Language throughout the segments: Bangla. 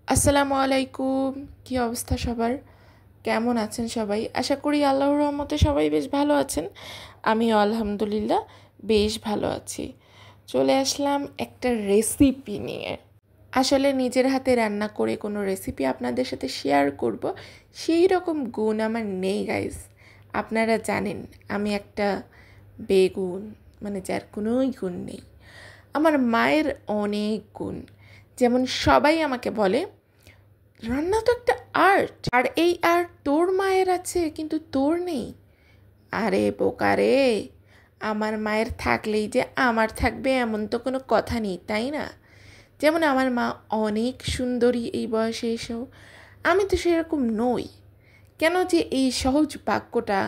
আসসালামু আলাইকুম। কি অবস্থা সবার? কেমন আছেন সবাই? আশা করি আল্লাহর রহমতে সবাই বেশ ভালো আছেন। আমিও আলহামদুলিল্লাহ বেশ ভালো আছি। চলে আসলাম একটা রেসিপি নিয়ে। আসলে নিজের হাতে রান্না করে কোনো রেসিপি আপনাদের সাথে শেয়ার করব, সেই রকম গুণ আমার নেই গাইস। আপনারা জানেন আমি একটা বেগুন, মানে যার কোনোই গুণ নেই। আমার মায়ের অনেক গুণ। যেমন সবাই আমাকে বলে রান্না তো একটা আর্ট, আর এই আর্ট তোর মায়ের আছে কিন্তু তোর নেই। আরে বোকা রে, আমার মায়ের থাকলেই যে আমার থাকবে এমন তো কোনো কথা নেই, তাই না? যেমন আমার মা অনেক সুন্দরী এই বয়সে এসেও, আমি তো সেরকম নই। কেন যে এই সহজ বাক্যটা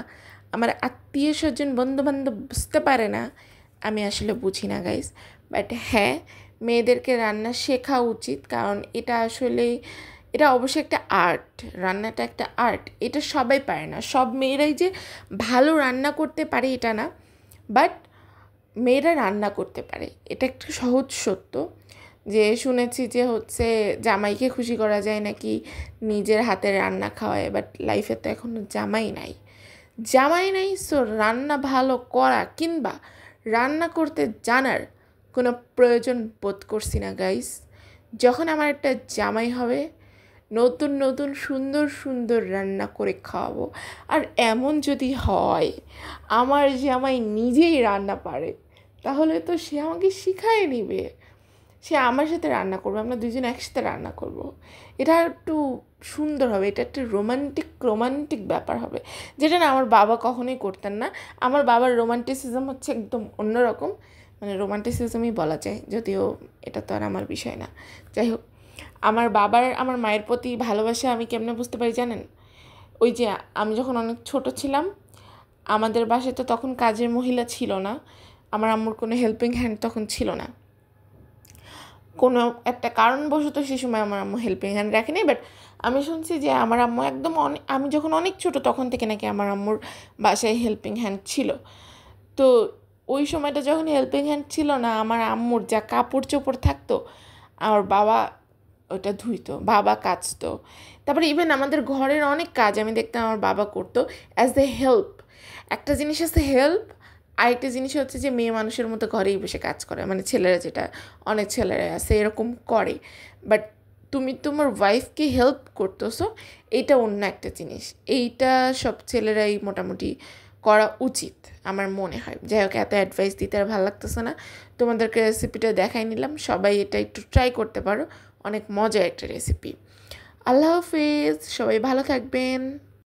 আমার আত্মীয় স্বজন বন্ধুবান্ধব বুঝতে পারে না, আমি আসলে বুঝি না গাইস। বাট হ্যাঁ, মেয়েদেরকে রান্না শেখা উচিত, কারণ এটা অবশ্যই একটা আর্ট। রান্নাটা একটা আর্ট, এটা সবাই পারে না। সব মেয়েরাই যে ভালো রান্না করতে পারে এটা না, বাট মেয়েরা রান্না করতে পারে, এটা একটা সহজ সত্য। যে শুনেছি যে জামাইকে খুশি করা যায় নাকি নিজের হাতে রান্না খাওয়ায়, বাট লাইফে তো এখনও জামাই নাই, সো রান্না ভালো করা কিংবা রান্না করতে জানার কোনো প্রয়োজন বোধ করছি না গাইস। যখন আমার একটা জামাই হবে, নতুন নতুন সুন্দর সুন্দর রান্না করে খাওয়াবো। আর এমন যদি হয় আমার জামাই নিজেই রান্না পারে, তাহলে তো সে আমাকে শিখাই নিবে। সে আমার সাথে রান্না করবে, আমরা দুজন একসাথে রান্না করব। এটা একটু সুন্দর হবে, এটা একটা রোমান্টিক ব্যাপার হবে, যেটা না আমার বাবা কখনোই করতেন না। আমার বাবার রোমান্টিসিজম হচ্ছে একদম অন্যরকম, মানে রোমান্টিসিজমই বলা যায়, যদিও এটা তো আর আমার বিষয় না। যাই হোক, আমার মায়ের প্রতি ভালোবাসা আমি কেমনে বুঝতে পারি জানেন? ওই যে আমি যখন অনেক ছোট ছিলাম, আমাদের বাসায় তো তখন কাজের মহিলা ছিল না, আমার আম্মুর কোনো হেল্পিং হ্যান্ড তখন ছিল না। কোনো একটা কারণবশত সে সময় আমার আম্মু হেল্পিং হ্যান্ড রাখেনি, বাট আমি শুনছি যে আমার আম্মু আমি যখন অনেক ছোট তখন থেকে নাকি আমার আম্মুর বাসায় হেল্পিং হ্যান্ড ছিল। তো ওই সময়টা যখন হেল্পিং হ্যান্ড ছিল না, আমার আম্মুর যা কাপড় চোপড় থাকতো আমার বাবা ওটা ধুইতো, বাবা কাচতো। তারপরে ইভেন আমাদের ঘরের অনেক কাজ আমি দেখতাম আমার বাবা করতো অ্যাজ এ হেল্প। একটা জিনিস আছে হেল্প, আরেকটা জিনিস হচ্ছে যে মেয়ে মানুষের মতো ঘরেই বসে কাজ করে, মানে ছেলেরা যেটা, অনেক ছেলেরা আছে এরকম করে। বাট তুমি তোমার ওয়াইফকে হেল্প করতেছো, এইটা অন্য একটা জিনিস। এইটা সব ছেলেরাই মোটামুটি করা উচিত আমার মনে হয়। যাই হোক, এত অ্যাডভাইস দিতে আর ভালো লাগতেছে না, তোমাদেরকে রেসিপিটা দেখাই নিলাম। সবাই এটা একটু ট্রাই করতে পারো, অনেক মজার একটা রেসিপি। আল্লাহ হাফিজ, সবাই ভালো থাকবেন।